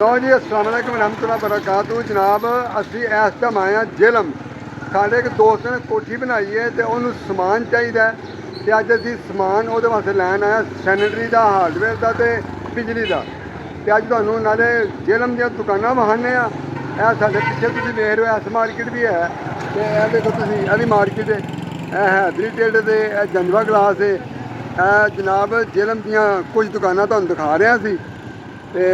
ਲਓ ਜੀ, अस्सलाम वालेकुम रहमतुल्लाह बरकातहू। जनाब ਅਸੀਂ ਇਸ ਟਾਈਮ ਆਏ ਹਾਂ ਜੇਲਮ। ਸਾਡੇ ਇੱਕ ਦੋਸਤ ਨੇ ਕੋਠੀ ਬਣਾਈ ਹੈ ਤੇ ਉਹਨੂੰ ਸਮਾਨ ਚਾਹੀਦਾ ਤੇ ਅੱਜ ਅਸੀਂ ਸਮਾਨ ਉਹਦੇ ਵਾਸਤੇ ਲੈਣ ਆਇਆ, ਸੈਨੇਟਰੀ ਦਾ, ਹਾਰਡਵੇਅਰ ਦਾ ਤੇ ਬਿਜਲੀ ਦਾ। ਤੇ ਅੱਜ ਤੁਹਾਨੂੰ ਨਾਲੇ ਜੇਲਮ ਦੀਆਂ ਦੁਕਾਨਾਂ ਵਿਖਾਉਂਦੇ ਆ। ਇਹ ਸਾਡੇ ਪਿੱਛੇ ਤੁਸੀਂ ਵੇਖ ਰਹੇ ਹੋ, ਇਸ ਮਾਰਕੀਟ ਵੀ ਹੈ ਤੇ ਇਹ ਦੇਖੋ ਤੁਸੀਂ, ਇਹ ਵੀ ਮਾਰਕੀਟ ਹੈ। ਇਹ ਹੈਦਰੀ ਟੇਲਰ ਦੇ, ਇਹ ਜੰਜਵਾ ਗਲਾਸ ਹੈ। ਇਹ ਜਨਾਬ ਜੇਲਮ ਦੀਆਂ ਕੁਝ ਦੁਕਾਨਾਂ ਤੁਹਾਨੂੰ ਦਿਖਾ ਰਿਹਾ ਸੀ ਤੇ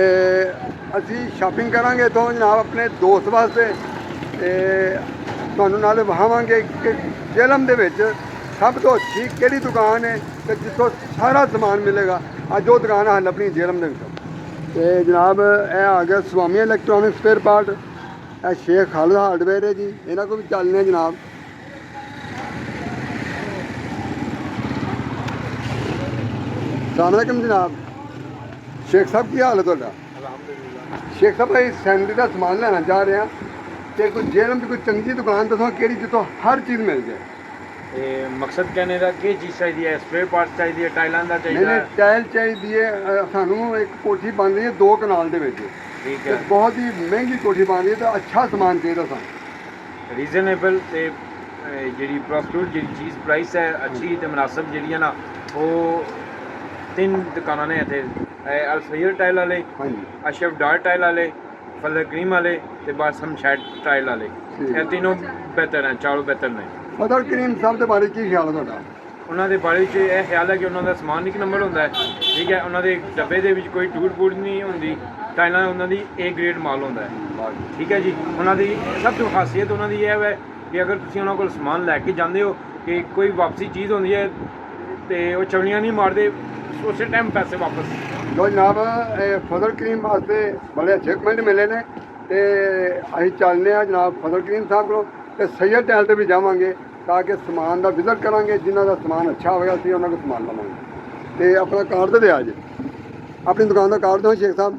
ਅਸੀਂ ਸ਼ਾਪਿੰਗ ਕਰਾਂਗੇ ਇੱਥੋਂ ਜਨਾਬ ਆਪਣੇ ਦੋਸਤ ਵਾਸਤੇ ਤੇ ਤੁਹਾਨੂੰ ਨਾਲ ਵਿਖਾਵਾਂਗੇ ਕਿ ਜੇਲਮ ਦੇ ਵਿੱਚ ਸਭ ਤੋਂ ਅੱਛੀ ਕਿਹੜੀ ਦੁਕਾਨ ਹੈ ਤੇ ਜਿੱਥੋਂ ਸਾਰਾ ਸਮਾਨ ਮਿਲੇਗਾ। ਅੱਜ ਉਹ ਦੁਕਾਨ ਹੈ ਲੱਭਣੀ ਜੇਲਮ ਦੇ ਵਿੱਚੋਂ। ਤੇ ਜਨਾਬ ਇਹ ਆ ਗਿਆ ਸਵਾਮੀ ਇਲੈਕਟ੍ਰੋਨਿਕ ਸਪੇਅਰ ਪਾਰਟ। ਇਹ ਸ਼ੇਖ ਖਾਲਦ ਹਾਰਡਵੇਅਰ ਹੈ ਜੀ, ਇਹਨਾਂ ਕੋਲ ਵੀ ਚੱਲਨੇ ਜਨਾਬ। अस्सलाम जनाब। शेख साहब की हाल है ਤੁਹਾਡਾ? शेख साहब ਅਸੀਂ ਸੈਨੇਟਰੀ ਦਾ ਸਮਾਨ ਲੈਣਾ ਚਾਹ ਰਹੇ ਹਾਂ ਤੇ ਕੋਈ ਜੇਲਮ ਦੀ ਕੋਈ ਚੰਗੀ ਦੁਕਾਨ ਦੱਸੋ ਕਿਹੜੀ ਜਿੱਥੋਂ ਹਰ ਚੀਜ਼ ਮਿਲ ਜਾਏ। ਮਕਸਦ कहने का ਕੀ ਚੀਜ਼ ਚਾਹੀਦੀ ਹੈ? ਸਪੇਅਰ ਪਾਰਟਸ ਚਾਹੀਦੀ ਹੈ, ਟਾਈਲਾਂ ਦਾ ਨਹੀਂ ਚਾਹੀਦਾ ਨਹੀਂ, ਹੈ? ਟਾਇਲ ਚਾਹੀਦੀ ਹੈ। ਸਾਨੂੰ ਇੱਕ ਕੋਠੀ ਬਣ ਰਹੀ ਹੈ 2 ਕਨਾਲ ਦੇ ਵਿੱਚ ਠੀਕ ਤੇ ਹੈ, ਬਹੁਤ ਹੀ ਮਹਿੰਗੀ ਕੋਠੀ ਬਣ ਰਹੀ ਹੈ ਤੇ ਅੱਛਾ ਸਮਾਨ ਚਾਹੀਦਾ ਸਾਨੂੰ। ਰੀਜ਼ਨੇਬਲ ਤੇ ਜਿਹੜੀ ਪ੍ਰੋਫਿਟ ਜਿਹੜੀ ਚੀਜ਼ ਪ੍ਰਾਈਸ ਹੈ ਅੱਛੀ ਤੇ ਮੁਨਾਸਬ ਜਿਹੜੀ ਹੈ ਨਾ, ਉਹ 3 ਦੁਕਾਨਾਂ ਨੇ ਇੱਥੇ। ਅਲ ਸਹੀਰ ਟਾਈਲ ਵਾਲੇ, ਹਾਂਜੀ ਅਸ਼ਰਫ ਡਾਰ ਟਾਈਲ ਵਾਲੇ, ਫਜ਼ਲ ਕਰੀਮ ਵਾਲੇ ਤੇ ਬਾਸਮ ਸ਼ੈਡ ਟਾਈਲ ਵਾਲੇ। ਇਹ ਤਿੰਨੋਂ ਬਿਹਤਰ ਹੈ, ਚਾਰੋਂ ਬਿਹਤਰ ਨੇ। ਫਜ਼ਲ ਕਰੀਮ ਸਾਹਿਬ ਦੇ ਬਾਰੇ ਕੀ ਖਿਆਲ ਹੈ ਤੁਹਾਡਾ? ਉਹਨਾਂ ਦੇ ਬਾਰੇ 'ਚ ਇਹ ਖਿਆਲ ਹੈ ਕਿ ਉਹਨਾਂ ਦਾ ਸਮਾਨ ਇੱਕ ਨੰਬਰ ਹੁੰਦਾ ਹੈ। ਠੀਕ ਹੈ, ਉਹਨਾਂ ਦੇ ਡੱਬੇ ਦੇ ਵਿੱਚ ਕੋਈ ਟੂਟ ਫੂਟ ਨਹੀਂ ਹੁੰਦੀ। ਟਾਈਲਾਂ ਉਹਨਾਂ ਦੀ A ਗ੍ਰੇਡ ਮਾਲ ਹੁੰਦਾ ਹੈ। ਠੀਕ ਹੈ ਜੀ, ਉਹਨਾਂ ਦੀ ਸਭ ਤੋਂ ਖਾਸੀਅਤ ਉਹਨਾਂ ਦੀ ਇਹ ਹੈ ਕਿ ਅਗਰ ਤੁਸੀਂ ਉਹਨਾਂ ਕੋਲ ਸਮਾਨ ਲੈ ਕੇ ਜਾਂਦੇ ਹੋ ਕਿ ਕੋਈ ਵਾਪਸੀ ਚੀਜ਼ ਹੁੰਦੀ ਹੈ ਤੇ ਉਹ ਚਵਲੀਆਂ ਨਹੀਂ ਮਾਰਦੇ, ਉਸੇ ਟਾਈਮ ਪੈਸੇ ਵਾਪਸ। ਲੋ ਜਨਾਬ, ਇਹ ਫਜ਼ਲ ਕਰੀਮ ਵਾਸਤੇ ਬੜੇ ਅੱਛੇ ਕਮੈਂਟ ਮਿਲੇ ਨੇ ਤੇ ਅਸੀਂ ਚੱਲਦੇ ਹਾਂ ਜਨਾਬ ਫਜ਼ਲ ਕਰੀਮ ਸਾਹਿਬ ਕੋਲ ਤੇ ਸੈਯਦ ਟਾਈਲ ਤੇ ਵੀ ਜਾਵਾਂਗੇ ਤਾਂ ਕਿ ਸਮਾਨ ਦਾ ਵਿਜ਼ਿਟ ਕਰਾਂਗੇ। ਜਿਨ੍ਹਾਂ ਦਾ ਸਮਾਨ ਅੱਛਾ ਹੋਵੇਗਾ ਅਸੀਂ ਉਹਨਾਂ ਕੋਲ ਸਮਾਨ ਲਵਾਂਗੇ। ਤੇ ਆਪਣਾ ਕਾਰਡ ਦਿਆ ਜੀ, ਆਪਣੀ ਦੁਕਾਨ ਦਾ ਕਾਰਡ ਦਿਓ ਸ਼ੇਖ ਸਾਹਿਬ।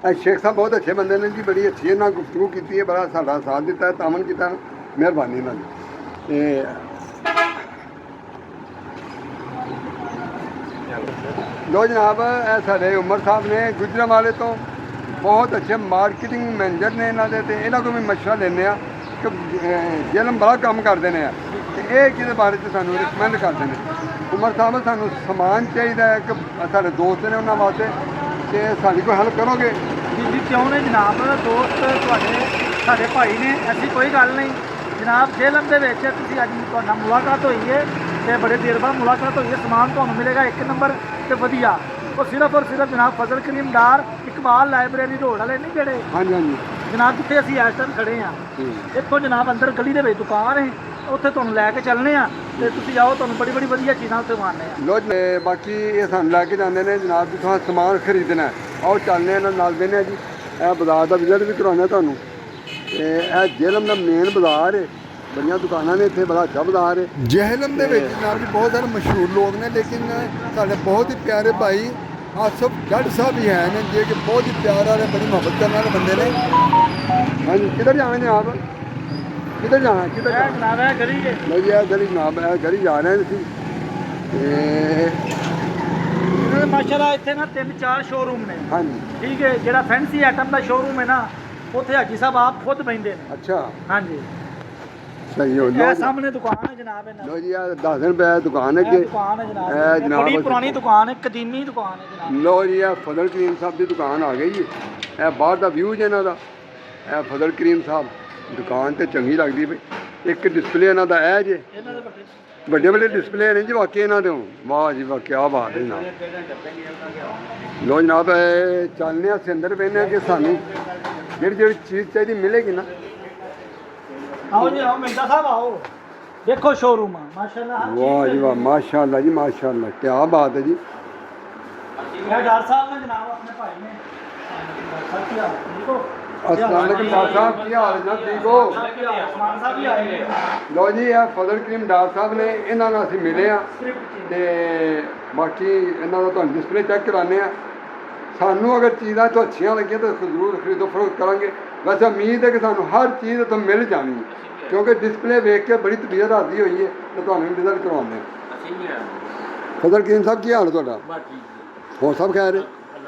ਇਹ ਸ਼ੇਖ ਸਾਹਿਬ ਬਹੁਤ ਅੱਛੇ ਬੰਦੇ ਨੇ ਜੀ, ਬੜੀ ਅੱਛੀ ਇਹਨਾਂ ਗੁਫ਼ਤਗੂ ਕੀਤੀ ਹੈ, ਬੜਾ ਸਾਡਾ ਸਾਥ ਦਿੱਤਾ ਹੈ, ਤਾਮਨ ਕੀਤਾ, ਮਿਹਰਬਾਨੀ ਇਹਨਾਂ ਦੀ। ਤੇ ਲੋ ਜਨਾਬ, ਇਹ ਸਾਡੇ ਉਮਰ ਸਾਹਿਬ ਨੇ ਗੁਜਰਾਂਵਾਲੇ ਤੋਂ, ਬਹੁਤ ਅੱਛੇ ਮਾਰਕੀਟਿੰਗ ਮੈਨੇਜਰ ਨੇ ਇਹਨਾਂ ਦੇ ਤੇ ਇਹਨਾਂ ਕੋਲ ਵੀ ਮਸ਼ਵਰਾ ਲੈਂਦੇ ਆ ਕਿ ਜੇਲਮ ਬੜਾ ਕੰਮ ਕਰਦੇ ਨੇ ਤੇ ਇਹ ਕਿਹਦੇ ਬਾਰੇ 'ਚ ਸਾਨੂੰ ਰਿਕਮੈਂਡ ਕਰਦੇ ਨੇ। ਉਮਰ ਸਾਹਿਬ ਸਾਨੂੰ ਸਮਾਨ ਚਾਹੀਦਾ ਹੈ ਕਿ ਸਾਡੇ ਦੋਸਤ ਨੇ ਉਹਨਾਂ ਵਾਸਤੇ ਤੇ ਸਾਡੀ ਕੋਈ ਹੈਲਪ ਕਰੋਗੇ? ਜੀ ਕਿਉਂ ਨਹੀਂ ਜਨਾਬ, ਦੋਸਤ ਤੁਹਾਡੇ ਸਾਡੇ ਭਾਈ ਨੇ, ਐਸੀ ਕੋਈ ਗੱਲ ਨਹੀਂ ਜਨਾਬ। ਜੇਲਮ ਦੇ ਵਿੱਚ ਤੁਸੀਂ ਅੱਜ ਤੁਹਾਡਾ ਮੁਲਾਕਾਤ ਹੋਈ ਹੈ ਤੇ ਬੜੇ ਦੇਰ ਬਾਅਦ ਮੁਲਾਕਾਤ ਹੋਈ ਹੈ। ਸਮਾਨ ਤੁਹਾਨੂੰ ਮਿਲੇਗਾ 1 ਨੰਬਰ ਤੇ ਵਧੀਆ। ਉਹ ਸਿਰਫ ਔਰ ਸਿਰਫ ਜਨਾਬ ਫਜ਼ਲ ਕਰੀਮ ਡਾਰ ਇਕਬਾਲ ਲਾਇਬ੍ਰੇਰੀ ਰੋਡ ਵਾਲੇ ਨਹੀਂ ਜਿਹੜੇ ਹਾਂਜੀ ਹਾਂਜੀ ਜਨਾਬ, ਜਿੱਥੇ ਅਸੀਂ ਇਸ ਟਾਈਮ ਖੜੇ ਹਾਂ ਇੱਥੋਂ ਜਨਾਬ ਅੰਦਰ ਗਲੀ ਦੇ ਵਿੱਚ ਦੁਕਾਨ ਹੈ, ਉੱਥੇ ਤੁਹਾਨੂੰ ਲੈ ਕੇ ਚੱਲਣੇ ਆ ਤੇ ਤੁਸੀਂ ਆਓ, ਤੁਹਾਨੂੰ ਬੜੀ ਬੜੀ ਵਧੀਆ ਚੀਜ਼ਾਂ ਉੱਥੇ ਮਾਰਨੇ ਆ। ਲੋ ਬਾਕੀ ਇਹ ਸਾਨੂੰ ਲੈ ਕੇ ਜਾਂਦੇ ਨੇ ਜਨਾਬ ਜਿੱਥੋਂ ਸਮਾਨ ਖਰੀਦਣਾ। ਆਓ ਚੱਲਦੇ ਇਹਨਾਂ ਨਾਲ ਦਿੰਦੇ ਹਾਂ ਜੀ। ਇਹ ਬਾਜ਼ਾਰ ਦਾ ਵਿਜ਼ਿਟ ਵੀ ਕਰਾਉਣਾ ਤੁਹਾਨੂੰ ਤੇ ਇਹ ਜੇਲਮ ਦਾ ਮੇਨ ਬਾਜ਼ਾਰ ਹੈ, ਬੜੀਆਂ ਦੁਕਾਨਾਂ ਨੇ ਇੱਥੇ, ਬੜਾ ਅੱਛਾ ਬਾਜ਼ਾਰ ਹੈ। ਜੇਹਲਮ ਦੇ ਵਿੱਚ ਜਨਾਬ ਜੀ ਬਹੁਤ ਸਾਰੇ ਮਸ਼ਹੂਰ ਲੋਕ ਨੇ, ਲੇਕਿਨ ਸਾਡੇ ਬਹੁਤ ਹੀ ਪਿਆਰੇ ਭਾਈ ਆਸਫ ਜੱਟ ਸਾਹਿਬ ਵੀ ਹੈ ਨੇ ਜੇ ਕਿ ਬਹੁਤ ਹੀ ਪਿਆਰ ਵਾਲੇ, ਬੜੀ ਮੁਹੱਬਤ ਕਰਨ ਵਾਲੇ ਬੰਦੇ ਨੇ। ਹਾਂਜੀ, ਕਿੱਧਰ ਜਾਣਾ ਨੇ ਆਪ? ਕਿੱਧਰ ਜਾਣਾ? ਕਿੱਧਰ ਜਾਣਾ ਜਨਾਬ? ਇਹ ਗਲੀ ਹੈ ਨਹੀਂ, ਇਹ ਗਲੀ ਜਨਾਬ, ਇਹ ਗਲੀ ਜਾ ਰਹੇ ਨੇ ਅਸੀਂ ਤੇ ਮਾਸ਼ਾਅੱਲਾ। ਇੱਥੇ ਨਾ 3-4 ਸ਼ੋਰੂਮ ਨੇ। ਹਾਂਜੀ ਠੀਕ ਹੈ, ਜਿਹੜਾ ਫੈਂਸੀ ਆਈਟਮ ਦਾ ਸ਼ੋਰੂਮ ਹੈ ਨਾ, ਉੱਥੇ ਹਾਜੀ ਸਾਹਿਬ ਆਪ ਖੁਦ ਬੈਠਦੇ ਨੇ। ਅੱਛਾ, ਹਾਂਜੀ, ਸਹੀ ਹੋ ਇਹ ਸਾਹਮਣੇ ਦੁਕਾਨ ਹੈ ਜਨਾਬ ਇਹਨਾਂ ਦੀ। ਲੋ ਜੀ, ਇਹ 10 ਰੁਪਏ ਦੁਕਾਨ ਹੈ ਇਹ ਕਿ ਦੁਕਾਨ ਹੈ ਇਹ ਜਨਾਬ, ਜਨਾਬ ਬੜੀ ਪੁਰਾਣੀ ਦੁਕਾਨ ਹੈ, ਕਦੀਮੀ ਦੁਕਾਨ ਹੈ ਜਨਾਬ। ਲੋ ਜੀ, ਇਹ ਫਜ਼ਲ ਕਰੀਮ ਸਾਹਿਬ ਦੀ ਦੁਕਾਨ ਆ ਗਈ ਹੈ। ਇਹ ਬਾਹਰ ਦਾ ਵਿਊ ਹੈ ਇਹਨਾਂ ਦਾ। ਇਹ ਫਜ਼ਲ ਕਰੀਮ ਸਾਹਿਬ ਦੁਕਾਨ ਤੇ ਚੰਗੀ ਲੱਗਦੀ ਪਈ। ਇੱਕ ਡਿਸਪਲੇ ਇਹਨਾਂ ਦਾ ਇਹ ਜੇ ਇਹਨਾਂ ਦੇ ਵੱਡੇ ਵੱਡੇ ਡਿਸਪਲੇ ਨੇ ਜੀ ਵਾਕਈ ਇਹਨਾਂ ਦੇ। ਵਾਹ ਜੀ ਵਾਹ, ਕੀ ਬਾਤ ਹੈ ਜਨਾਬ। ਲੋ ਜਨਾਬ, ਇਹ ਚੱਲਦੇ ਹਾਂ ਅਸੀਂ ਅੰਦਰ ਬਹਿੰਦੇ ਹਾਂ ਕਿ ਸਾਨੂੰ ਜਿਹੜੀ ਜਿਹੜੀ ਚੀਜ਼ ਚਾਹੀਦੀ ਮਿਲੇਗੀ ਨਾ। ਆਓ ਜੀ, ਆਓ ਮਿੰਦਾ ਸਾਹਿਬ, ਆਓ ਦੇਖੋ ਸ਼ੋਰੂਮ ਆ ਮਾਸ਼ਾਅੱਲਾ। ਵਾਹ ਜੀ ਵਾਹ, ਮਾਸ਼ਾਅੱਲਾ ਜੀ ਮਾਸ਼ਾਅੱਲਾ, ਕੀ ਬਾਤ ਹੈ ਜੀ। ਇਹ ਡਾਰ ਸਾਹਿਬ ਨੇ ਜਨਾਬ, ਆਪਣੇ ਭਾਈ ਨੇ। ਦੇਖੋ अस्सलाम वालेकुम डॉक्टर साहब, की हाल है जनाब? ठीक हो? ਸਮਾਨ ਸਾਹਿਬ ਵੀ ਆਏ ਨੇ। ਲੋ ਜੀ, ਇਹ ਫਜ਼ਲ ਕਰੀਮ ਡਾਕਟਰ ਸਾਹਿਬ ਨੇ, ਇਹਨਾਂ ਨਾਲ ਅਸੀਂ ਮਿਲੇ ਆ ਤੇ ਬਾਕੀ ਇਹਨਾਂ ਦਾ ਤੁਹਾਨੂੰ ਡਿਸਪਲੇ ਚੈੱਕ ਕਰਾਉਂਦੇ ਆ। ਸਾਨੂੰ ਅਗਰ ਚੀਜ਼ਾਂ ਤੋਂ ਅੱਛੀਆਂ ਲੱਗੀਆਂ ਤਾਂ ਜ਼ਰੂਰ ਖਰੀਦੋ ਫਰੋਖਤ ਕਰਾਂਗੇ। ਵੈਸੇ ਉਮੀਦ ਹੈ ਕਿ ਸਾਨੂੰ ਹਰ ਚੀਜ਼ ਤੋਂ ਮਿਲ ਜਾਣੀ ਹੈ ਕਿਉਂਕਿ ਡਿਸਪਲੇ ਵੇਖ ਕੇ ਬੜੀ ਤਬੀਅਤ ਰਾਜ਼ੀ ਹੋਈ ਹੈ ਤੇ ਤੁਹਾਨੂੰ ਵੀ ਵਿਜ਼ਿਟ ਕਰਵਾਉਂਦੇ ਹਾਂ। ਫਜ਼ਲ ਕਰੀਮ ਸਾਹਿਬ, ਕੀ ਹਾਲ ਹੈ ਤੁਹਾਡਾ? ਹੋਰ ਸਭ ਖੈਰ ਹੈ?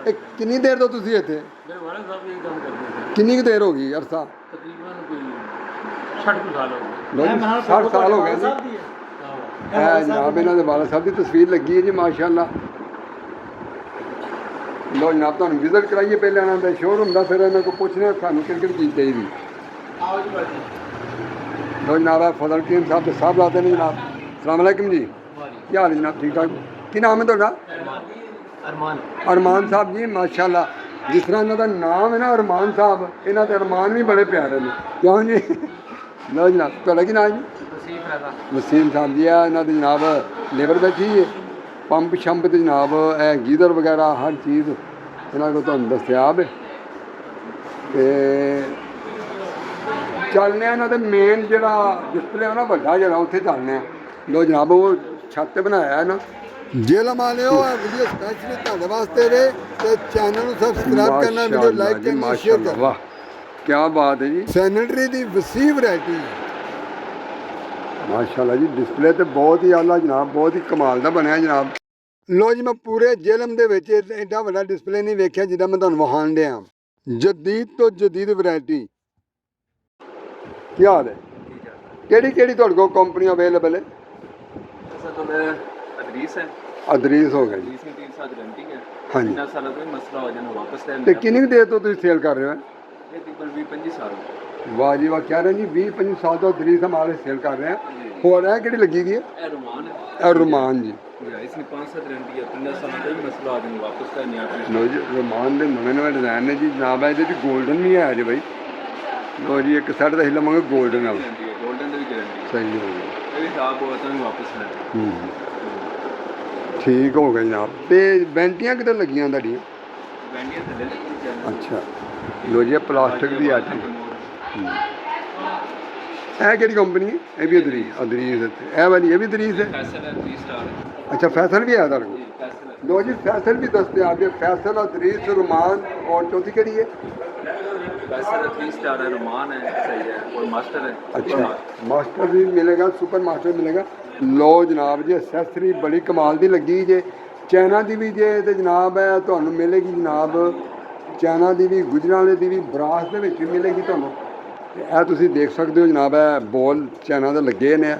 ਇਹ ਕਿੰਨੀ ਦੇਰ ਤੋਂ ਤੁਸੀਂ ਇੱਥੇ ਮੇਰੇ ਵਾਲਾ ਸਾਹਿਬ ਇਹ ਕੰਮ ਕਰਦੇ ਸੀ ਕਿੰਨੀ ਕੁ ਦੇਰ ਹੋ ਗਈ ਅਰਸਾ ਤਕਰੀਬਨ ਕੋਈ 60 ਸਾਲ ਹੋ ਗਏ ਲੋ ਜੀ 60 ਸਾਲ ਹੋ ਗਏ ਜੀ ਇਹ ਜਨਾਬ ਇਹਨਾਂ ਦੇ ਵਾਲਾ ਸਾਹਿਬ ਦੀ ਤਸਵੀਰ ਲੱਗੀ ਹੈ ਜੀ ਮਾਸ਼ਾਅੱਲਾ ਲੋ ਜਨਾਬ ਤੁਹਾਨੂੰ ਵਿਜ਼ਿਟ ਕਰਾਈਏ ਪਹਿਲੇ ਇਹਨਾਂ ਦਾ ਸ਼ੋਰੂਮ ਦਾ ਫਿਰ ਇਹਨਾਂ ਕੋਲ ਪੁੱਛਦੇ ਹਾਂ ਤੁਹਾਨੂੰ ਕਿਹੜੀ ਚੀਜ਼ ਚਾਹੀਦੀ ਆਓ ਜੀ ਬਾਜੀ ਲੋ ਜਨਾਬ ਫਜ਼ਲ ਕੀਮ ਸਾਹਿਬ ਦੇ ਸਾਹਿਬ ਲਾਤੇ ਨੇ ਜਨਾਬ ਅਸਲਾਮ ਵਾਲੇਕੁਮ ਜੀ ਕੀ ਹਾਲ ਹੈ ਜਨਾਬ ਠੀਕ ਠਾਕ ਕੀ ਨਾਮ ਹੈ ਤੁਹਾਡਾ ਅਰਮਾਨ ਅਰਮਾਨ ਸਾਹਿਬ ਜੀ ਮਾਸ਼ਾਅੱਲਾ ਜਿਸ ਤਰ੍ਹਾਂ ਇਹਨਾਂ ਦਾ ਨਾਮ ਹੈ ਨਾ ਅਰਮਾਨ ਸਾਹਿਬ ਇਹਨਾਂ ਦੇ ਅਰਮਾਨ ਵੀ ਬੜੇ ਪਿਆਰੇ ਨੇ ਕਿਉਂ ਜੀ ਲਓ ਜਨਾਬ ਤੁਹਾਡਾ ਕੀ ਨਾਮ ਜੀ ਵਸੀਫ ਰਜ਼ਾ ਵਸੀਮ ਸਾਹਿਬ ਜੀ ਆ ਇਹਨਾਂ ਦੀ ਜਨਾਬ ਲੇਬਰ ਬੈਠੀ ਹੈ ਪੰਪ ਸ਼ੰਪ ਤੇ ਜਨਾਬ ਇਹ ਗੀਜ਼ਰ ਵਗੈਰਾ ਹਰ ਚੀਜ਼ ਇਹਨਾਂ ਕੋਲ ਤੁਹਾਨੂੰ ਦਸਤਿਆਬ ਹੈ ਤੇ ਚੱਲਨੇ ਆ ਇਹਨਾਂ ਦੇ ਮੇਨ ਜਿਹੜਾ ਡਿਸਪਲੇ ਹੈ ਨਾ ਵੱਡਾ ਜਿਹੜਾ ਉੱਥੇ ਚੱਲਨੇ ਆ ਲੋ ਜਨਾਬ ਉਹ ਛੱਤ ਤੇ ਬਣਾਇਆ ਹੈ ਨਾ ਜੇਲ੍ਹ ਵਾਲਿਓ ਆ ਵੀਡੀਓ ਸਪੈਸ਼ਲੀ ਤੁਹਾਡੇ ਵਾਸਤੇ ਵੇ ਤੇ ਚੈਨਲ ਨੂੰ ਸਬਸਕ੍ਰਾਈਬ ਕਰਨਾ ਵੀਡੀਓ ਲਾਈਕ ਕਰਨਾ ਸ਼ੇਅਰ ਕਰਨਾ ਵਾਹ ਕੀ ਬਾਤ ਹੈ ਜੀ ਸੈਨੇਟਰੀ ਦੀ ਵਸੀਹ ਵੈਰਾਈਟੀ ਮਾਸ਼ਾਅੱਲਾ ਜੀ ਡਿਸਪਲੇ ਤੇ ਬਹੁਤ ਹੀ ਆਲਾ ਜਨਾਬ ਬਹੁਤ ਹੀ ਕਮਾਲ ਦਾ ਬਣਿਆ ਜਨਾਬ ਲੋ ਜੀ ਮੈਂ ਪੂਰੇ ਜੇਲਮ ਦੇ ਵਿੱਚ ਐਡਾ ਵੱਡਾ ਡਿਸਪਲੇ ਨਹੀਂ ਵੇਖਿਆ ਜਿੱਦਾਂ ਮੈਂ ਤੁਹਾਨੂੰ ਵਿਖਾਣ ਡਿਆ ਜਦੀਦ ਤੋਂ ਜਦੀਦ ਵੈਰਾਈਟੀ ਕੀ ਹਾਲ ਹੈ ਕਿਹੜੀ ਕਿਹੜੀ ਤੁਹਾਡੇ ਕੋਲ ਕੰਪਨੀ ਅਵੇਲੇਬਲ ਹੈ सर तो मैं अदरीस है ਅਦਰੀਸ ਹੋ ਗਿਆ ਜੀ अदरीस में 3 साल गारंटी है हाँ जी। बिना साल कोई मसला हो जाना वापस ले ਤੇ ਕਿੰਨੀ ਕੁ ਦੇਰ ਤੋਂ ਤੁਸੀਂ ਸੇਲ ਕਰ ਰਹੇ ਹੋ ये तकरीबन 20-25 साल हो गए। ਵਾਹ ਜੀ ਵਾਹ ਕਹਿ ਰਹੇ ਜੀ 20-25 ਸਾਲ ਤੋਂ ਅਦਰੀਸ ਹਮਾਰੇ ਸੇਲ ਕਰ ਰਹੇ हैं ਹੋਰ ਇਹ ਕਿਹੜੀ ਲੱਗੀ ਗਈ ਹੈ ए रोमान है ਇਹ ਰੁਮਾਨ ਜੀ इसमें 5 साल गारंटी है 15 साल कोई मसला हो जाना वापस करने आप ਲੋ ਜੀ ਰੁਮਾਨ ਦੇ ਨਵੇਂ ਨਵੇਂ ਡਿਜ਼ਾਈਨ ਨੇ ਜੀ ਜਨਾਬ ਇਹਦੇ ਵਿੱਚ 골ਡਨ ਵੀ ਹੈ ਜੀ ਬਾਈ ਲੋ ਜੀ ਇੱਕ ਸਾਈਡ ਤਾਂ ਅਸੀਂ ਲਵਾਂਗੇ 골ਡਨ ਨਾਲ गारंटी है गोल्डन की गारंटी ਸਹੀ ਹੋ ਗਿਆ है ये खराब हुआ तो वापस लेना ਠੀਕ ਹੋ ਗਿਆ ਜਨਾਬ ਤੇ ਬੈਂਟੀਆਂ ਕਿਤੇ ਲੱਗੀਆਂ ਤੁਹਾਡੀਆਂ बैंडियां थले लगी चैनल ਅੱਛਾ ਲੋ ਜੀ ਇਹ ਪਲਾਸਟਿਕ ਦੀ ਆਟੀ ਇਹ ਕਿਹੜੀ ਕੰਪਨੀ ਹੈ ਇਹ ਵੀ ਅਦਰੀਸ ਹੈ ਇਹ ਵਾਲੀ ਇਹ ਵੀ ਅਦਰੀਸ ਹੈ फैसल है 3 स्टार है ਅੱਛਾ ਫੈਸਲ ਵੀ ਹੈ ਤੁਹਾਡੇ ਕੋਲ जी फैसल है ਲੋ ਜੀ ਫੈਸਲ ਵੀ ਦੱਸਦੇ ਆ ਜੀ ਫੈਸਲ ਅਦਰੀਸ ਰੁਮਾਨ ਔਰ ਚੌਥੀ ਕਿਹੜੀ ਹੈ फैसल है 3 स्टार है रोमान है सही है और मास्टर है अच्छा मास्टर भी मिलेगा सुपर मास्टर मिलेगा लो जनाब जी एक्सेसरी बड़ी कमाल दी लगी जे चाइना दी भी जे ते जनाब है ਤੁਹਾਨੂੰ ਮਿਲੇਗੀ ਜਨਾਬ ਚਾइना ਦੀ ਵੀ ਗੁਜਰਾਂਵਾਲੇ ਦੀ ਵੀ ਬਰਾਸ ਦੇ ਵਿੱਚ ਵੀ ਮਿਲੇਗੀ ਤੁਹਾਨੂੰ ਤੇ ਇਹ ਤੁਸੀਂ ਦੇਖ ਸਕਦੇ ਹੋ ਜਨਾਬ ਹੈ ਬੋਲ ਚਾइना ਦੇ ਲੱਗੇ ਨੇ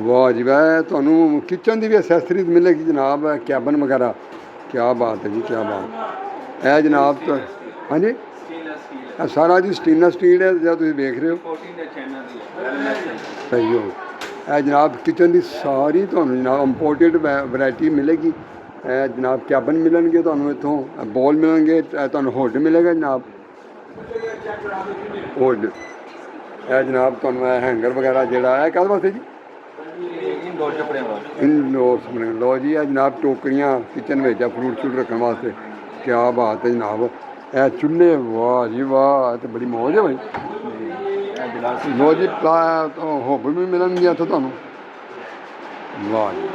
ਵਾਹ ਜੀ ਵਾਹ ਤੁਹਾਨੂੰ ਕਿਚਨ ਦੀ ਵੀ ਐਕਸੈਸਰੀਜ਼ ਮਿਲੇਗੀ ਜਨਾਬ ਕੈਬਨ ਵਗੈਰਾ ਕੀ ਬਾਤ ਹੈ ਜੀ ਕੀ ਬਾਤ ਇਹ ਜਨਾਬ ਹਾਂਜੀ स्टील है ਇਹ ਸਾਰਾ ਜੀ ਸਟੇਨਲੈਸ ਸਟੀਲ ਹੈ ਜਿਹੜਾ ਤੁਸੀਂ ਵੇਖ ਰਹੇ ਹੋ 14 ਦੇ ਚੈਨਲ ਦੀ ਸਹੀ ਹੋ ਇਹ ਜਨਾਬ ਕਿਚਨ ਦੀ ਸਾਰੀ ਤੁਹਾਨੂੰ ਜਨਾਬ ਇੰਪੋਰਟਡ ਵੈਰਾਈਟੀ ਮਿਲੇਗੀ ਇਹ ਜਨਾਬ ਕੈਬਨ ਮਿਲਣਗੇ ਤੁਹਾਨੂੰ ਇੱਥੋਂ ਬੋਲ ਮਿਲਣਗੇ ਤੁਹਾਨੂੰ ਹੁੱਡ ਮਿਲੇਗਾ ਜਨਾਬ ਹੁੱਡ ਇਹ ਜਨਾਬ ਤੁਹਾਨੂੰ ਇਹ ਹੈਂਗਰ ਵਗੈਰਾ ਜਿਹੜਾ ਇਹ ਕਾਹਦੇ ਵਾਸਤੇ ਜੀ ਇੰਡੋਰ ਕੱਪੜੇ ਵਾਸਤੇ ਇਨਡੋਰਸ ਬਣੇ ਲੋ ਜੀ ਇਹ ਜਨਾਬ ਟੋਕਰੀਆਂ ਕਿਚਨ ਵਿੱਚ ਆ ਫਰੂਟ ਸ਼ੂਟ ਰੱਖਣ ਵਾਸਤੇ ਕੀ ਬਾਤ ਹੈ ਜਨਾਬ ਇਹ ਚੁੱਲ੍ਹੇ ਵਾਹ ਜੀ ਵਾਹ ਇਹ ਤਾਂ ਬੜੀ ਮੌਜ ਹੈ ਭਾਈ ਲੋ ਜੀ ਹੋਬ ਵੀ ਮਿਲਣਗੀਆਂ ਇੱਥੋਂ ਤੁਹਾਨੂੰ ਵਾਹ ਜੀ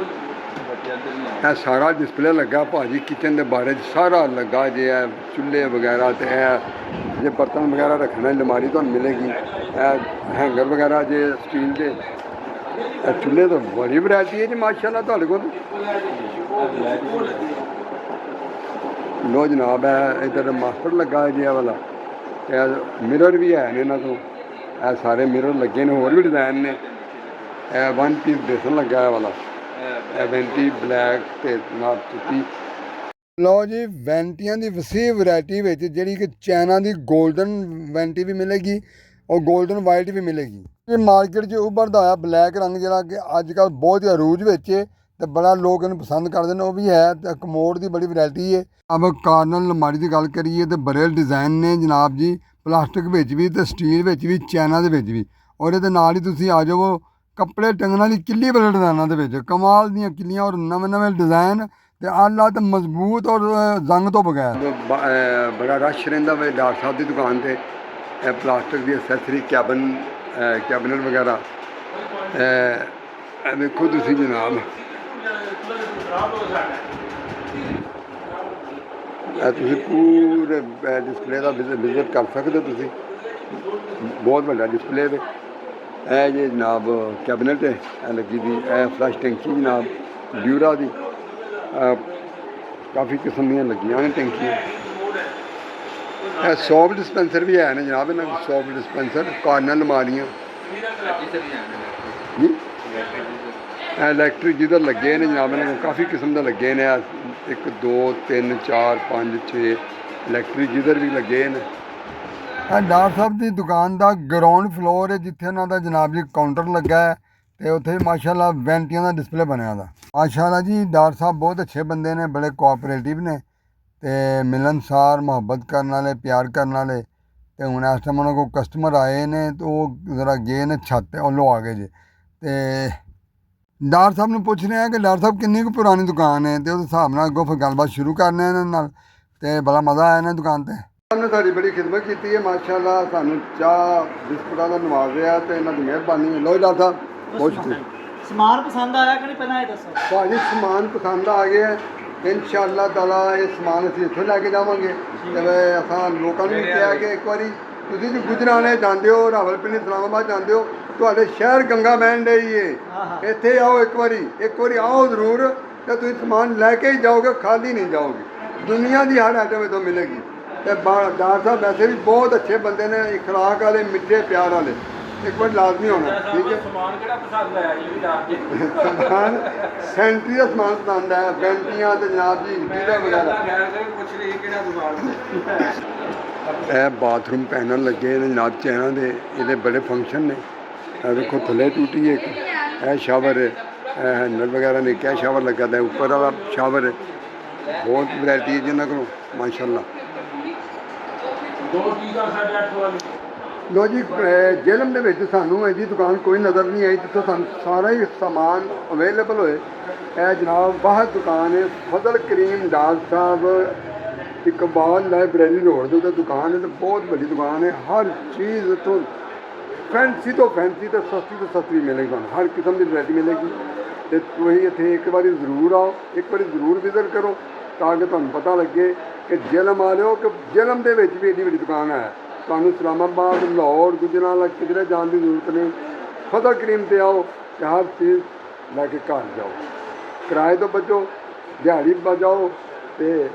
ਇਹ ਸਾਰਾ ਡਿਸਪਲੇ ਲੱਗਾ ਭਾਜੀ ਕਿਚਨ ਦੇ ਬਾਰੇ 'ਚ ਸਾਰਾ ਲੱਗਾ ਜੇ ਇਹ ਚੁੱਲ੍ਹੇ ਵਗੈਰਾ ਤੇ ਇਹ ਜੇ ਬਰਤਨ ਵਗੈਰਾ ਰੱਖਣਾ ਅਲਮਾਰੀ ਤੁਹਾਨੂੰ ਮਿਲੇਗੀ ਇਹ ਹੈਂਗਰ ਵਗੈਰਾ ਜੇ ਸਟੀਲ ਦੇ ਇਹ ਚੁੱਲ੍ਹੇ ਤਾਂ ਬੜੀ ਵੈਰਾਈਟੀ ਹੈ ਜੀ ਮਾਸ਼ਾਅੱਲਾ ਤੁਹਾਡੇ ਕੋਲ ਲੋ ਜਨਾਬ ਹੈ ਇੱਧਰ ਮਾਸਟਰ ਲੱਗਾ ਹੈ ਜੀ ਇਹ ਵਾਲਾ ਇਹ ਮਿਰਰ ਵੀ ਹੈ ਨੇ ਇਹਨਾਂ ਤੋਂ ਇਹ ਸਾਰੇ ਮਿਰਰ ਲੱਗੇ ਨੇ ਹੋਰ ਵੀ ਡਿਜ਼ਾਈਨ ਨੇ ਇਹ 1 ਪੀਸ ਬੇਸਨ ਲੱਗਾ ਹੈ ਵਾਲਾ ਇਹ ਵੈਂਟੀ ਬਲੈਕ ਤੇ ਨਾਲ ਚਿੱਟੀ ਲਓ ਜੀ ਵੈਂਟੀਆਂ ਦੀ ਵਸੀਹ ਵੈਰਾਈਟੀ ਵਿੱਚ ਜਿਹੜੀ ਕਿ ਚਾਈਨਾ ਦੀ 골ਡਨ ਵੈਂਟੀ ਵੀ ਮਿਲੇਗੀ ਔਰ 골ਡਨ ਵਾਈਟ ਵੀ ਮਿਲੇਗੀ ਇਹ ਮਾਰਕੀਟ 'ਚ ਉੱਭਰਦਾ ਹੋਇਆ ਬਲੈਕ ਰੰਗ ਜਿਹੜਾ ਕਿ ਅੱਜ ਕੱਲ੍ਹ ਬਹੁਤ ਹੀ ਅਰੂਜ ਵਿੱਚ ਹੈ ਤੇ ਬੜਾ ਲੋਕ ਇਹਨੂੰ ਪਸੰਦ ਕਰਦੇ ਨੇ ਉਹ ਵੀ ਹੈ ਤੇ ਕਮੋਡ ਦੀ ਬੜੀ ਵੈਰਾਈਟੀ ਹੈ ਅਬ ਕਾਰਨਰ ਅਲਮਾਰੀ ਦੀ ਗੱਲ ਕਰੀਏ ਤੇ ਬੜੇ ਡਿਜ਼ਾਈਨ ਨੇ ਜਨਾਬ ਜੀ ਪਲਾਸਟਿਕ ਵਿੱਚ ਵੀ ਤੇ ਸਟੀਲ ਵਿੱਚ ਵੀ ਚਾਈਨਾ ਦੇ ਵਿੱਚ ਵੀ ਔਰ ਇਹਦੇ ਨਾਲ ਹੀ ਤੁਸੀਂ ਆ ਜਾਓ ਕੱਪੜੇ ਟੰਗਣ ਵਾਲੀ ਕਿੱਲੀ ਵਾਲੇ ਡਿਜ਼ਾਈਨਾਂ ਦੇ ਵਿੱਚ ਕਮਾਲ ਦੀਆਂ ਕਿੱਲੀਆਂ ਔਰ ਨਵੇਂ ਨਵੇਂ ਡਿਜ਼ਾਈਨ ਤੇ ਆਲਾ ਤੇ ਮਜ਼ਬੂਤ ਔਰ ਜ਼ੰਗ ਤੋਂ ਬਗੈਰ ਬੜਾ ਰਸ਼ ਰਹਿੰਦਾ ਵੇ ਡਾਕਟਰ ਸਾਹਿਬ ਦੀ ਦੁਕਾਨ ਤੇ ਇਹ ਪਲਾਸਟਿਕ ਦੀ ਐਕਸੈਸਰੀ ਕੈਬਨਟ ਵਗੈਰਾ ਇਹ ਵੇਖੋ ਤੁਸੀਂ ਜਨਾਬ ਇਹ ਤੁਸੀਂ ਪੂਰੇ ਡਿਸਪਲੇ ਦਾ ਵਿਜ਼ਿਟ ਕਰ ਸਕਦੇ ਹੋ ਤੁਸੀਂ ਬਹੁਤ ਵੱਡਾ ਡਿਸਪਲੇ ਹੈ ਇਹ ਜੇ ਜਨਾਬ ਕੈਬਨਟ ਹੈ ਇਹ ਲੱਗੀ ਦੀ ਇਹ ਫਲਸ਼ ਟੈਂਕੀ ਜਨਾਬ ਡਿਊਰਾ ਦੀ ਕਾਫੀ ਕਿਸਮ ਦੀਆਂ ਲੱਗੀਆਂ ਨੇ ਟੈਂਕੀਆਂ। ਇਹ ਸੌਪ ਡਿਸਪੈਂਸਰ ਵੀ ਹੈ ਨੇ ਜਨਾਬ, ਇਹਨਾਂ ਕੋਲ ਸੌਪ ਡਿਸਪੈਂਸਰ, ਕਾਰਨਰ ਅਲਮਾਰੀਆਂ ਜੀ। ਇਲੈਕਟ੍ਰਿਕ ਜਿੱਧਰ ਲੱਗੇ ਨੇ ਜਨਾਬ, ਇਹਨਾਂ ਕੋਲ ਕਾਫੀ ਕਿਸਮ ਦੇ ਲੱਗੇ ਨੇ। 1 2 3 4 5 6 ਇਲੈਕਟ੍ਰਿਕ ਜਿੱਧਰ ਵੀ ਲੱਗੇ ਨੇ। ਇਹ ਡਾਕਟਰ ਸਾਹਿਬ ਦੀ ਦੁਕਾਨ ਦਾ ਗਰਾਊਂਡ ਫਲੋਰ ਹੈ, ਜਿੱਥੇ ਉਹਨਾਂ ਦਾ ਜਨਾਬ ਜੀ ਕਾਊਂਟਰ ਲੱਗਾ ਹੈ ਤੇ ਉੱਥੇ ਮਾਸ਼ਾਅੱਲਾ ਵੈਂਟੀਆਂ ਦਾ ਡਿਸਪਲੇ ਬਣਿਆ ਦਾ। ਮਾਸ਼ਾਅੱਲਾ ਜੀ ਡਾਕਟਰ ਸਾਹਿਬ ਬਹੁਤ ਅੱਛੇ ਬੰਦੇ ਨੇ, ਬੜੇ ਕੋਆਪਰੇਟਿਵ ਨੇ ਤੇ ਮਿਲਨਸਾਰ, ਮੁਹੱਬਤ ਕਰਨ ਵਾਲੇ, ਪਿਆਰ ਕਰਨ ਵਾਲੇ। ਤੇ ਹੁਣ ਇਸ ਟਾਈਮ ਉਹਨਾਂ ਕੋਲ ਕਸਟਮਰ ਆਏ ਨੇ ਤੇ ਉਹ ਜ਼ਰਾ ਗਏ ਨੇ ਛੱਤ ਤੇ, ਉਹਲੋਂ ਆ ਗਏ ਜੇ। ਤੇ ਡਾਕਟਰ ਸਾਹਿਬ ਨੂੰ ਪੁੱਛ ਰਹੇ ਆ ਕਿ ਡਾਕਟਰ ਸਾਹਿਬ ਕਿੰਨੀ ਕੁ ਪੁਰਾਣੀ ਦੁਕਾਨ ਹੈ, ਤੇ ਉਹਦੇ ਹਿਸਾਬ ਨਾਲ ਅੱਗੋਂ ਫਿਰ ਗੱਲਬਾਤ ਸ਼ੁਰੂ ਕਰਨੇ ਇਹਨਾਂ ਨਾਲ। ਤੇ ਬੜਾ ਮਜ਼ਾ ਆਇਆ ਇਹਨਾਂ ਦੁਕਾਨ ਤੇ। ਨੇ ਸਾਡੀ ਬੜੀ ਖਿਦਮਤ ਕੀਤੀ ਹੈ ਮਾਸ਼ਾਅੱਲਾ, ਸਾਨੂੰ ਚਾਹ ਬਿਸਕੁਟਾਂ ਦਾ ਨਵਾਜ਼ਿਆ ਤੇ ਇਹਨਾਂ ਦੀ ਮਿਹਰਬਾਨੀ ਹੈ। ਲੋ ਡਾਕਟਰ ਸਾਹਿਬ ਬਹੁਤ ਸ਼ੁਕਰੀਆ। ਸਮਾਨ ਪਸੰਦ ਆਇਆ ਕਿ ਨਹੀਂ ਪਹਿਲਾਂ ਇਹ ਦੱਸੋ। ਭਾਜੀ ਸਮਾਨ ਪਸੰਦ ਆ ਗਿਆ, ਇਨਸ਼ਾਅੱਲਾ ਤਾਲਾ ਇਹ ਸਮਾਨ ਅਸੀਂ ਇੱਥੋਂ ਲੈ ਕੇ ਜਾਵਾਂਗੇ। ਤੇ ਅਸਾਂ ਲੋਕਾਂ ਨੂੰ ਵੀ ਕਿਹਾ ਕਿ ਇੱਕ ਵਾਰੀ ਤੁਸੀਂ ਵੀ ਗੁਜਰਾਣੇ ਜਾਂਦੇ ਹੋ, ਰਾਵਲਪਿੰਡੀ, ਇਸਲਾਮਾਬਾਦ ਜਾਂਦੇ ਹੋ, ਤੁਹਾਡੇ ਸ਼ਹਿਰ ਗੰਗਾ ਬਹਿਣ ਡਈ ਏ, ਇੱਥੇ ਆਓ ਇੱਕ ਵਾਰੀ ਆਓ ਜ਼ਰੂਰ, ਤੇ ਤੁਸੀਂ ਸਮਾਨ ਲੈ ਕੇ ਹੀ ਜਾਓਗੇ, ਖਾਲੀ ਨਹੀਂ ਜਾਓਗੇ। ਦੁਨੀਆ ਦੀ ਹਰ ਆਈਟਮ ਇੱਥੋਂ ਮਿਲੇਗੀ। ਤੇ ਡਾਕਟਰ ਸਾਹਿਬ ਵੈਸੇ ਵੀ ਬਹੁਤ ਅੱਛੇ ਬੰਦੇ ਨੇ, ਇਖਲਾਕ ਵਾਲੇ, ਮਿੱਠੇ ਪਿਆਰ ਵਾਲੇ। ਇੱਕ ਵਾਰ ਲਾਜ਼ਮੀ ਹੋਣਾ, ਠੀਕ ਹੈ। ਸਮਾਨ ਕਿਹੜਾ ਪਸੰਦ ਆਇਆ ਜੀ ਵੀ ਦੱਸ ਦਿਓ। ਸਮਾਨ ਸੈਂਟਰੀ ਦਾ ਸਮਾਨ ਪਸੰਦ ਹੈ, ਬੈਂਟੀਆਂ ਤੇ ਜਨਾਬ ਜੀ ਜੀਰਾ ਵਗੈਰਾ। ਪੁੱਛ ਲਈ ਕਿਹੜਾ ਦੁਕਾਨ। ਇਹ ਬਾਥਰੂਮ ਪੈਨਲ ਲੱਗੇ ਨੇ ਜਨਾਬ ਚੈਨਾਂ ਦੇ, ਇਹਦੇ ਬੜੇ ਫੰਕਸ਼ਨ ਨੇ। ਇਹ ਦੇਖੋ ਥੱਲੇ ਟੂਟੀ ਇੱਕ, ਇਹ ਸ਼ਾਵਰ ਹੈ, ਇਹ ਹੈਂਡਲ ਵਗੈਰਾ ਨੇ, ਕਿਆ ਸ਼ਾਵਰ ਲੱਗਾ ਦਾ, ਉੱਪਰ ਵਾਲਾ ਸ਼ਾਵਰ ਹੈ। ਬਹੁਤ ਵੈਰਾਈਟੀ ਹੈ ਜਿਹਨਾਂ ਕੋਲ ਮਾਸ਼ਾਅੱਲਾ। ਲੋ ਜੀ ਜੇਲਮ ਦੇ ਵਿੱਚ ਸਾਨੂੰ ਇਹਦੀ ਦੁਕਾਨ ਕੋਈ ਨਜ਼ਰ ਨਹੀਂ ਆਈ ਜਿੱਥੋਂ ਸਾਨੂੰ ਸਾਰਾ ਹੀ ਸਮਾਨ ਅਵੇਲੇਬਲ ਹੋਏ। ਇਹ ਜਨਾਬ ਬਾਹਰ ਦੁਕਾਨ ਹੈ, ਫਜ਼ਲ ਕਰੀਮ ਡਾਕਟਰ ਸਾਹਿਬ ਇਕਬਾਲ ਲਾਇਬ੍ਰੇਰੀ ਰੋਡ ਦੇ ਉੱਤੇ ਦੁਕਾਨ ਹੈ, ਤੇ ਬਹੁਤ ਵੱਡੀ ਦੁਕਾਨ ਹੈ। ਹਰ ਚੀਜ਼ ਇੱਥੋਂ ਫੈਂਸੀ ਤੋਂ ਫੈਂਸੀ ਤੇ ਸਸਤੀ ਤੋਂ ਸਸਤੀ ਮਿਲੇਗੀ, ਤੁਹਾਨੂੰ ਹਰ ਕਿਸਮ ਦੀ ਵੈਰਾਈਟੀ ਮਿਲੇਗੀ। ਤੇ ਤੁਸੀਂ ਇੱਥੇ ਇੱਕ ਵਾਰੀ ਜ਼ਰੂਰ ਆਓ, ਇੱਕ ਵਾਰੀ ਜ਼ਰੂਰ ਵਿਜ਼ਿਟ ਕਰੋ, ਤਾਂ ਕਿ ਤੁਹਾਨੂੰ ਪਤਾ ਲੱਗੇ ਕਿ ਜੇਲਮ ਆ ਲਿਓ ਕਿ ਜੇਲਮ ਦੇ ਵਿੱਚ ਵੀ ਏਡੀ ਵੱਡੀ ਦੁਕਾਨ ਹੈ। ਤੁਹਾਨੂੰ ਇਸਲਾਮਾਬਾਦ, ਲਾਹੌਰ, ਗੁਜਰਾਂਵਾਲਾ ਕਿਧਰੇ ਜਾਣ ਦੀ ਜ਼ਰੂਰਤ ਨਹੀਂ। ਫਜ਼ਲ ਕਰੀਮ ਤੇ ਆਓ ਤੇ ਹਰ ਚੀਜ਼ ਲੈ ਕੇ ਘਰ ਜਾਓ, ਕਿਰਾਏ ਤੋਂ ਬਚੋ, ਦਿਹਾੜੀ ਬਚਾਓ। ਤੇ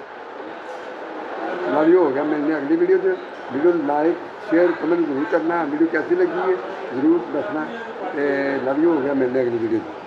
ਲਵ ਯੂ ਹੋ ਗਿਆ। ਮਿਲਦੇ ਅਗਲੀ ਵੀਡੀਓ 'ਚ। ਵੀਡੀਓ ਲਾइक शेयर कमेंट जरूर करना। वीडियो कैसी लगी है ज़रूर दसना। लव यू हो गया। मिलते अगली वीडियो।